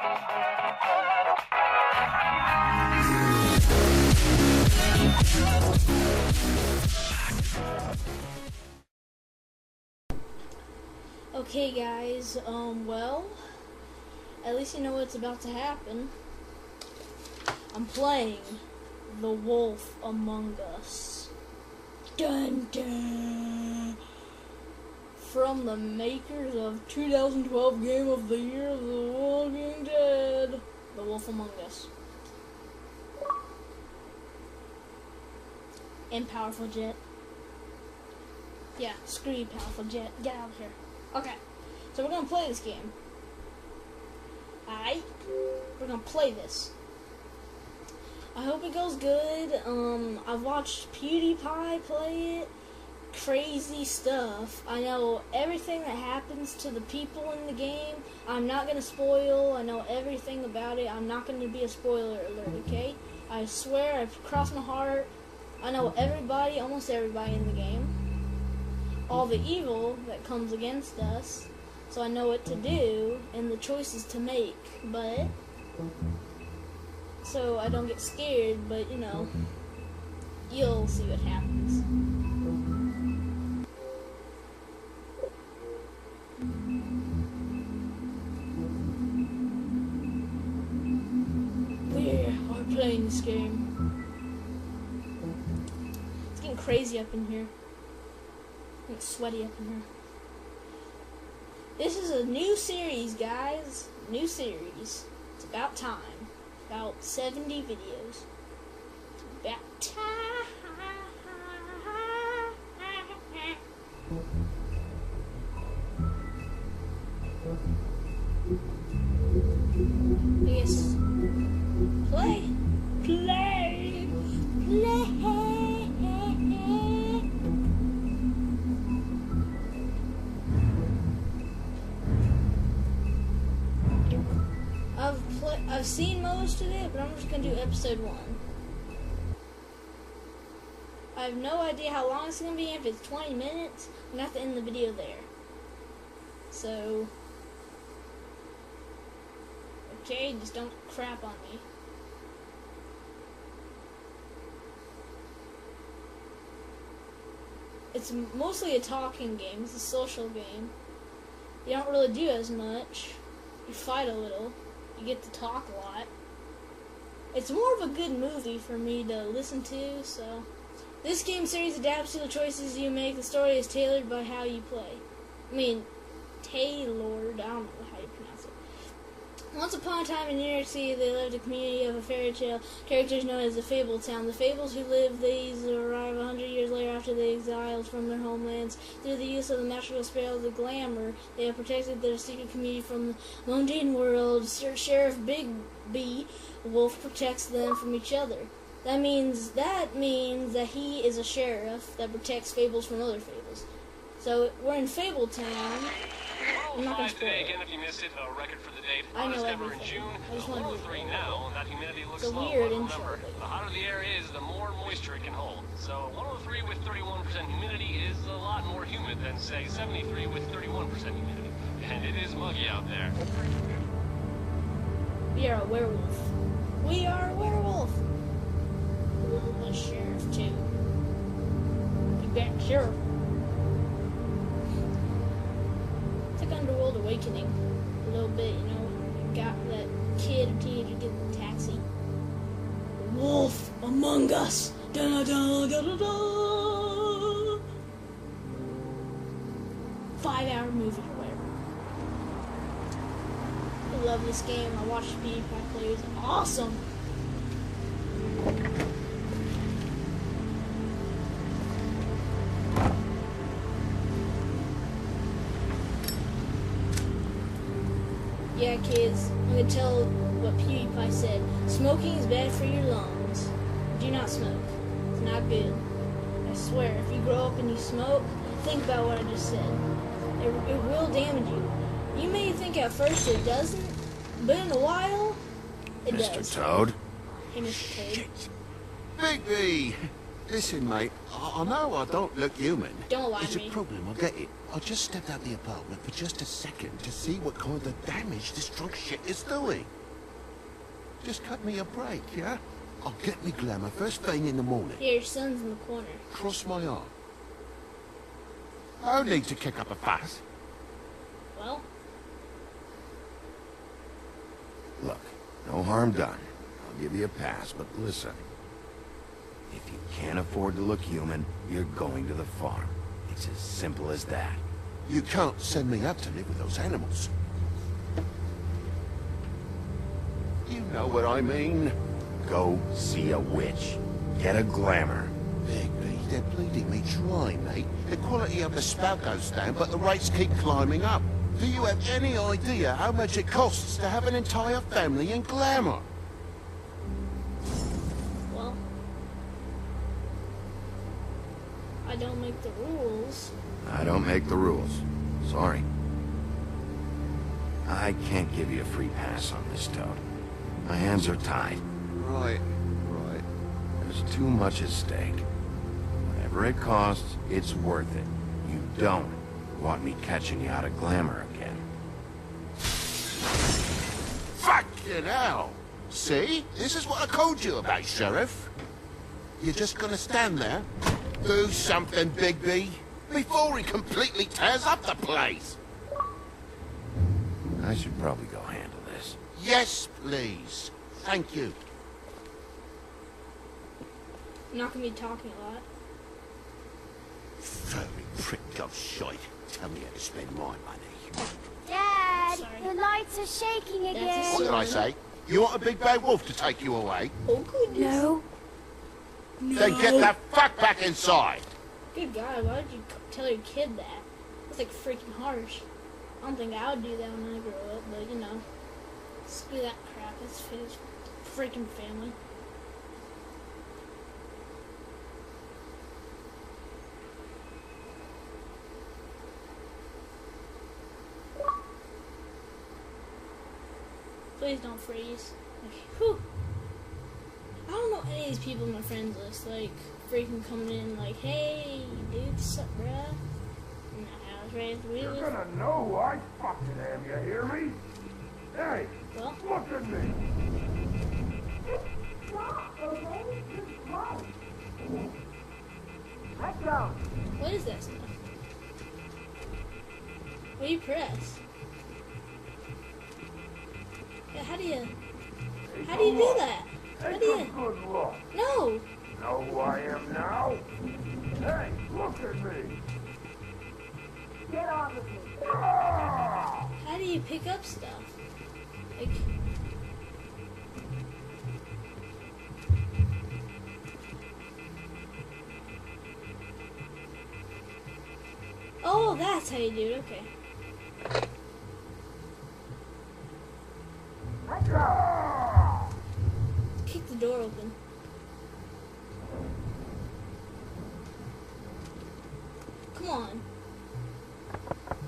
Okay guys, well, at least you know what's about to happen. I'm playing The Wolf Among Us. Dun dun! From the makers of 2012 Game of the Year, The Walking Dead. The Wolf Among Us. And Powerful Jet. Yeah, screw you, Powerful Jet. Get out of here. Okay, so we're gonna play this game. Alright? We're gonna play this. I hope it goes good. I've watched PewDiePie play it. Crazy stuff. I know everything that happens to the people in the game. I'm not gonna spoil. I know everything about it. I'm not gonna be a spoiler alert, okay? I swear, I've crossed my heart. I know everybody, almost everybody in the game. All the evil that comes against us, so I know what to do and the choices to make, but so I don't get scared, but you know, you'll see what happens. We are playing this game. It's getting crazy up in here. It's sweaty up in here. This is a new series, guys. New series. It's about time. About 70 videos. It's about time. Yes. Play. Play. Play. I've seen most of it, but I'm just going to do episode 1. I have no idea how long it's going to be. If it's 20 minutes, I'm going to have to end the video there. So, okay, just don't crap on me. It's mostly a talking game. It's a social game. You don't really do as much. You fight a little. You get to talk a lot. It's more of a good movie for me to listen to, so. This game series adapts to the choices you make. The story is tailored by how you play. I mean, tailored, I don't know how you pronounce it. Once upon a time in New York City, there lived a community of a fairy tale characters known as the Fable Town. The Fables who live these arrive 100 years later after they exiled from their homelands. Through the use of the magical spell of the glamour, they have protected their secret community from the mundane world. Sheriff Big B Wolf protects them from each other. That means that he is a sheriff that protects fables from other fables. So we're in Fable Town. I'm not gonna spoil it. Again, if you missed it, a record for the date. I know Discover everything. In June, I just want to 103 now, and that humidity looks it's a low. weird But intro. remember, the hotter the air is, the more moisture it can hold. So 103 with 31% humidity is a lot more humid than, say, 73 with 31% humidity. And it is muggy out there. We are a werewolf. We are a werewolf. A sheriff too. Big bad sheriff. It's like Underworld Awakening. A little bit, you know. You got that kid or teenager get in the taxi. Wolf Among Us. Da da da da da da. 5-hour movie or whatever. I love this game. I watched PewDiePie play. It's awesome. Yeah, kids, I'm gonna tell what PewDiePie said. Smoking is bad for your lungs. Do not smoke. It's not good. I swear, if you grow up and you smoke, think about what I just said. It will damage you. You may think at first it doesn't, but in a while, it does. Mr. Toad? Hey, Mr. Toad. Bigby! Listen, mate, I know I don't look human. Don't lie It's to me. a problem, I get it. I just stepped out the apartment for just a second to see what kind of damage this drunk shit is doing. Just cut me a break, yeah? I'll get me glamour first thing in the morning. Here, your son's in the corner. Cross my arm. No need to kick up a fuss. Well, Look, no harm done. I'll give you a pass, but listen. If you can't afford to look human, you're going to the farm. It's as simple as that. You can't send me up to live with those animals. You know what I mean. Go see a witch. Get a glamour. Bigby, they're bleeding me dry, mate. The quality of the spout goes down, but the rates keep climbing up. Do you have any idea how much it costs to have an entire family in glamour? well. I don't make the rules. I don't make the rules. Sorry. I can't give you a free pass on this, Toad. My hands are tied. Right. There's too much at stake. Whatever it costs, it's worth it. You don't want me catching you out of glamour again. Fucking hell! See? This is what I told you about, Sheriff. You're just gonna stand there? Do something, Bigby, before he completely tears up the place. I should probably go handle this. Yes, please. Thank you. I'm not gonna be talking a lot. Furry prick of shite. Tell me how to spend my money. Dad, Sorry. the lights are shaking again. What did I say? You want a big bad wolf to take you away? Oh, goodness. No. Then get the fuck back inside! Good God, why would you tell your kid that? That's like freaking harsh. I don't think I would do that when I grow up, but you know. Screw that crap. It's for his freaking family. Please don't freeze. Like, whew. I don't know any of these people on my friends list. Like, freaking coming in like, hey, dude, what's up, bruh? Nah, I was raised with. You're gonna know who I fucking am, you hear me? Hey, Well, look at me! Let go! what is that stuff? What do you press? Yeah, how do you do that? How Take do a you? good look. No! Know who I am now? Hey, look at me! Get off of me! Ah! How do you pick up stuff? Like, oh, that's how you do it. Okay. Ah! Kick the door open. Come on.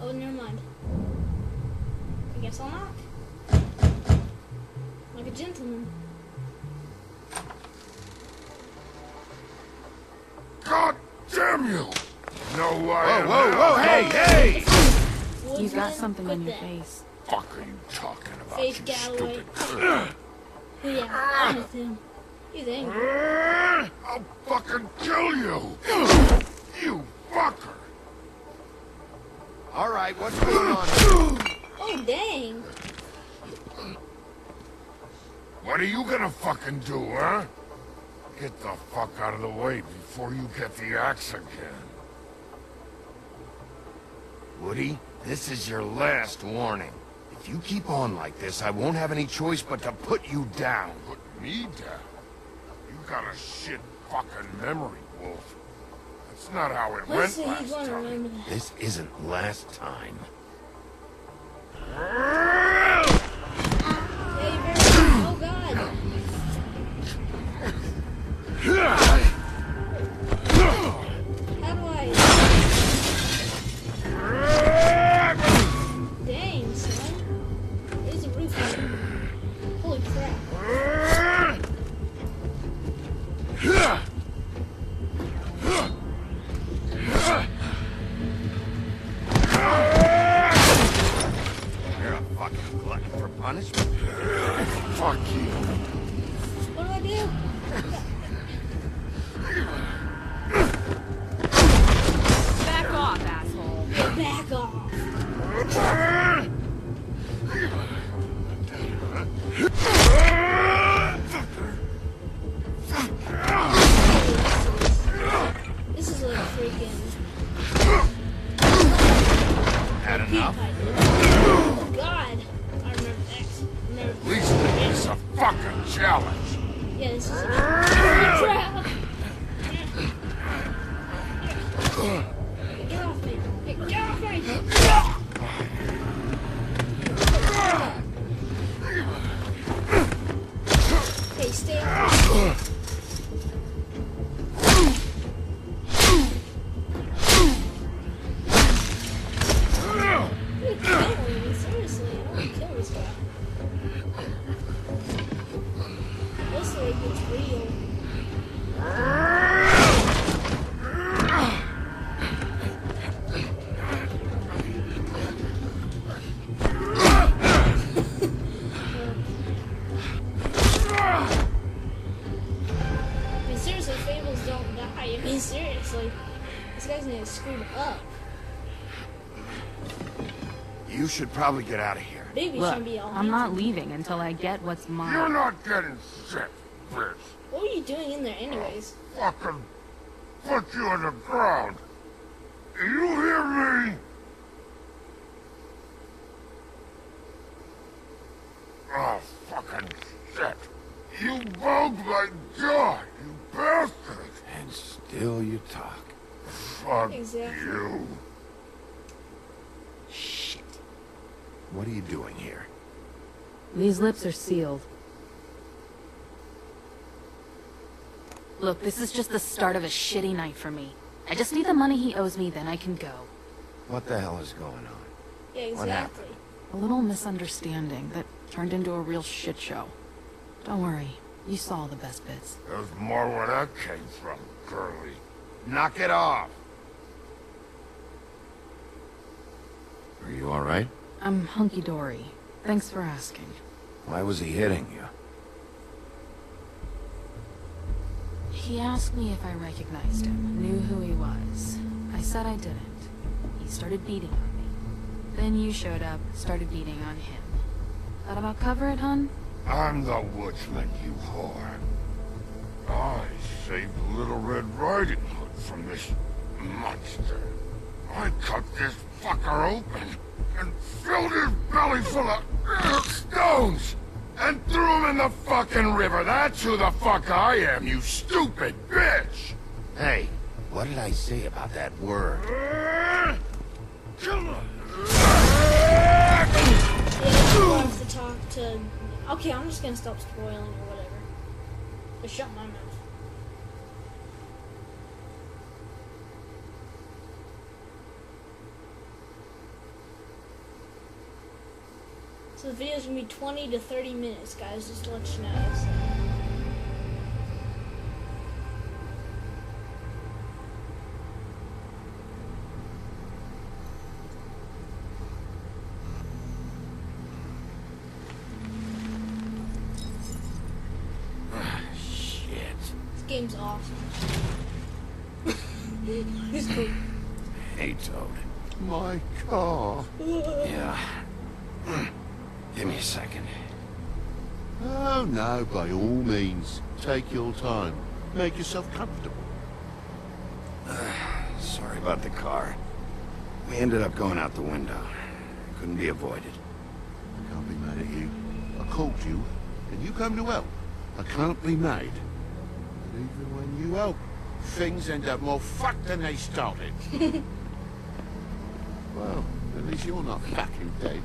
Oh, never mind. I guess I'll knock. Like a gentleman. God damn you! Know who I am Whoa, now? hey! Woodsman, You got something quit on your that. face. Fuck are you talking about, Faith you Galloway. stupid... Oh, yeah, I'm with him. He's angry. I'll fucking kill you! You fucker! All right, what's going on? Oh, dang. What are you gonna fucking do, huh? Get the fuck out of the way before you get the axe again. Woody, this is your last warning. If you keep on like this, I won't have any choice but to put you down. Put me down? You got a shit fucking memory, Wolf. That's not how it Let's went see, he's last gonna time. remember that. This isn't last time. Yeah, you better. Oh, God. How do I? Dang, son. There's a roof here. Holy crap. punishment? Fuck you. What do I do? Back off, asshole. Yeah, back off. This is like freaking. Had enough? Oh God! I remember that. At least it's a fucking challenge. Yeah, this is a crap. Get off me! Hey, get off me! Hey, stay off. You're killing me, seriously. I don't want to kill this guy. This like it's real. I mean, seriously, fables don't die. I mean, seriously, this guy's gonna get screwed up. You should probably get out of here. Baby Look, shouldn't be all I'm not handsome. leaving until I get what's You're mine. not getting shit, bitch. What were you doing in there, anyways? Fucking put you on the ground. Do you hear me? Oh, fucking shit. You broke my jaw, you bastard. And still you talk. Fuck Exactly. you. Shit. What are you doing here? These lips are sealed. Look, this is just the start of a shitty night for me. I just need the money he owes me, then I can go. What the hell is going on? Yeah, What exactly. A little misunderstanding that turned into a real shit show. Don't worry, you saw the best bits. There's more where that came from, girlie. Knock it off. Are you all right? I'm hunky-dory. Thanks for asking. Why was he hitting you? He asked me if I recognized him, knew who he was. I said I didn't. He started beating on me. Then you showed up, started beating on him. That about cover it, hun? I'm the woodsman, you whore. I saved Little Red Riding Hood from this monster. I cut this fucker open and filled his belly full of stones and threw him in the fucking river. That's who the fuck I am, you stupid bitch! Hey, what did I say about that word? Come on! Yeah, we'll have to talk to... Okay, I'm just gonna stop spoiling or whatever. Just shut my mouth. So the video's gonna be 20 to 30 minutes, guys, just to let you know. So. Shit. This game's awesome. It's cool. Hey, Toad. My car. Yeah. Give me a second. Oh, no, by all means. Take your time. Make yourself comfortable. Sorry about the car. We ended up going out the window. Couldn't be avoided. I can't be mad at you. I called you, and you come to help. I can't be mad. But even when you help, things end up more fucked than they started. Well, at least you're not fucking dead.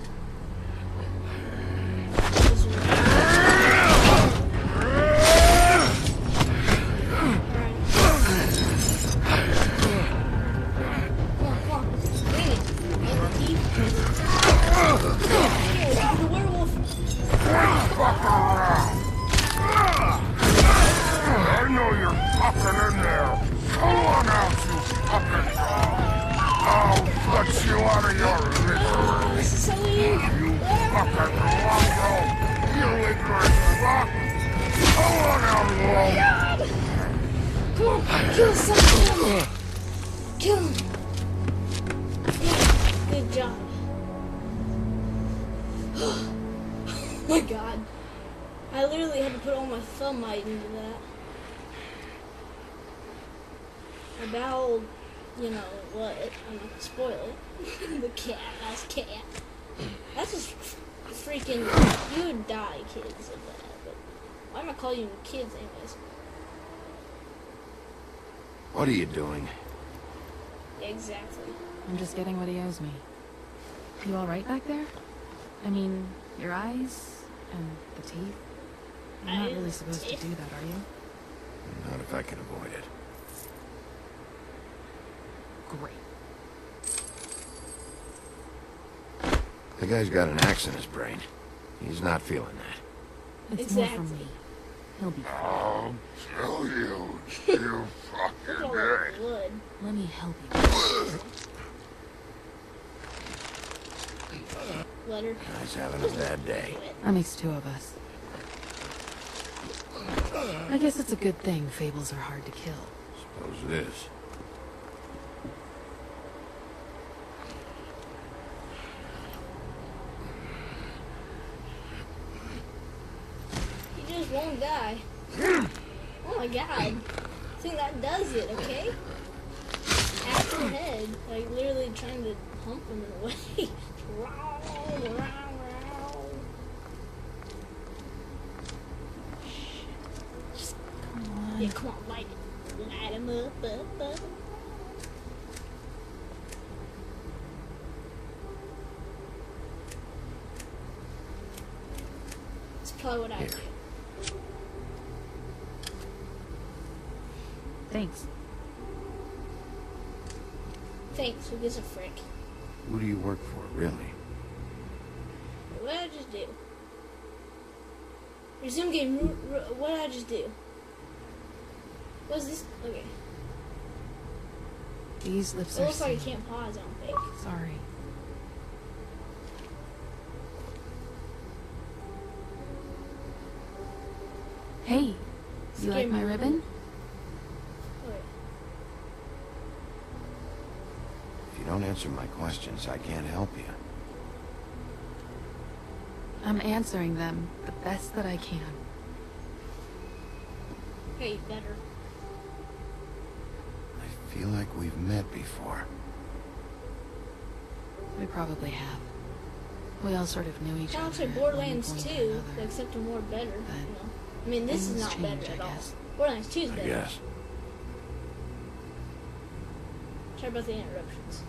I know you're fucking in there. Come on out, you fucking dog. I'll put you out of your misery. This is so weird. You fucking lump. Kill something! Kill him! Yeah, good job. Oh my god. I literally had to put all my thumb might into that. About, you know, what? I'm not gonna spoil it. The cat. That's cat. That's just freaking... You would die, kids, of that. But why am I calling you kids, anyways? What are you doing? Exactly. I'm just getting what he owes me. You alright back there? I mean, your eyes and the teeth? You're not really supposed to do that, are you? Not if I can avoid it. Great. The guy's got an axe in his brain. He's not feeling that. It's more from me. He'll be fine. I'll kill you, you Look fucking at all that blood. Let me help you. Let her. Guy's having a bad day. That makes two of us. I guess it's a good thing fables are hard to kill. Suppose it is. He just won't die. Oh my god. I think that does it, okay? At your head. Like literally trying to hump him in a way. Come on. Yeah, come on, light it. Light him up. That's probably what I Here. do. Thanks. Thanks, who gives a frick? Who do you work for, really? What did I just do? Resume game. What did I just do? What's this? Okay. These lips It are looks like I sealed. can't pause, I don't think. Sorry. Hey, you like my ribbon? Okay. If you don't answer my questions, I can't help you. I'm answering them the best that I can. Hey, better. I feel like we've met before. We probably have. We all sort of knew each Kind other. of like at one Borderlands point or 2, another. except a more better. You know? I mean, this is things not change, better I at all. guess. Borderlands 2 is I better. guess. Sorry about the interruptions.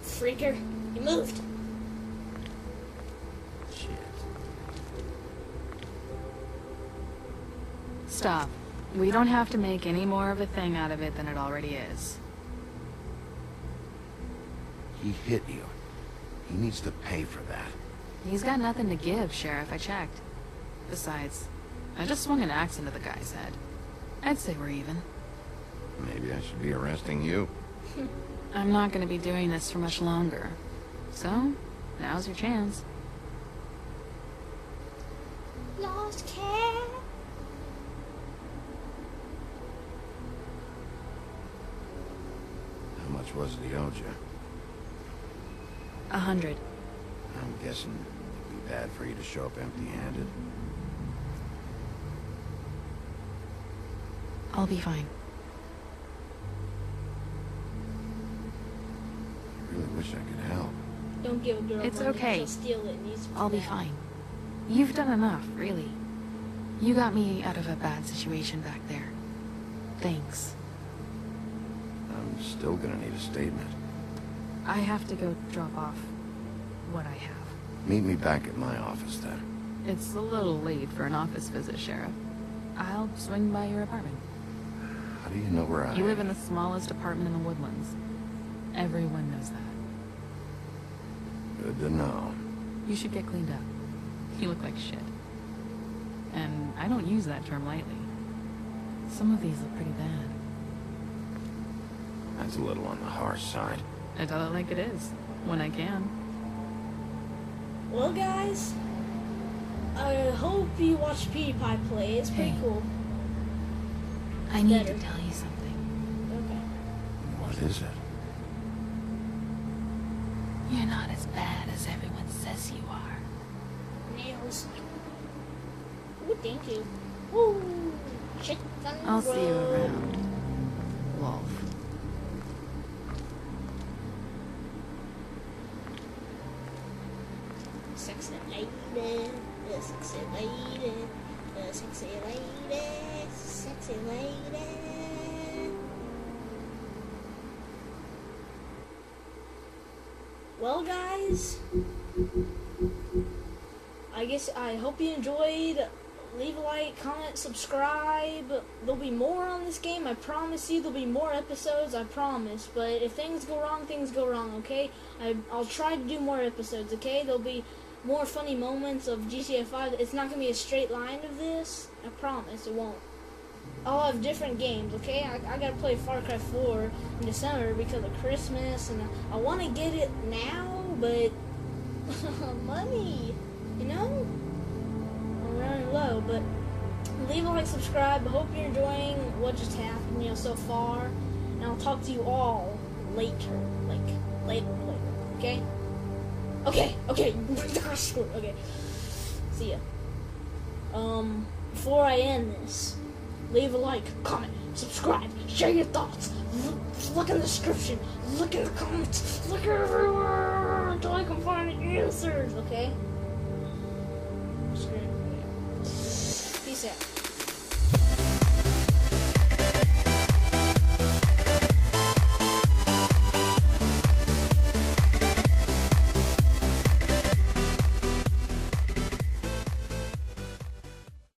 Freaker, you moved. Shit. Stop. We don't have to make any more of a thing out of it than it already is. He hit you. He needs to pay for that. He's got nothing to give, Sheriff. I checked. Besides, I just swung an axe into the guy's head. I'd say we're even. Maybe I should be arresting you. I'm not going to be doing this for much longer. So, now's your chance. Lost cat. How much was it he owed you? 100. I'm guessing it'd be bad for you to show up empty-handed. I'll be fine. I really wish I could help. Don't give a girl It's money. okay. She'll steal it and use it for I'll be that. fine. You've done enough, really. You got me out of a bad situation back there. Thanks. I'm still gonna need a statement. I have to go drop off what I have. Meet me back at my office then. It's a little late for an office visit, Sheriff. I'll swing by your apartment. How do you know where I am? You live in the smallest apartment in the Woodlands. Everyone knows that. Good to know. You should get cleaned up. You look like shit. And I don't use that term lightly. Some of these look pretty bad. That's a little on the harsh side. I tell it like it is, when I can. Well, guys, I hope you watch PewDiePie play. It's pretty Hey. cool. I need Better. to tell you something. Okay. What is it? You're not as bad as everyone says you are. Nails. Ooh, thank you. Woo! Chicken I'll see you roll. around, Wolf. Sexy lady, the sexy lady, the sexy lady, sexy lady. Well, guys, I hope you enjoyed. Leave a like, comment, subscribe. There'll be more on this game. I promise you there'll be more episodes. I promise. But if things go wrong, okay? I'll try to do more episodes, okay? There'll be more funny moments of GTA 5. It's not going to be a straight line of this. I promise it won't. I'll have different games, okay? I got to play Far Cry 4 in December because of Christmas. And I want to get it now, but money, you know? I'm running low, but leave a like, subscribe. I hope you're enjoying what just happened, so far. And I'll talk to you all later, later, okay? Okay. Okay. See ya. Before I end this, leave a like, comment, subscribe, share your thoughts. Look in the description. Look in the comments. Look everywhere until I can find the answers, okay? Peace out.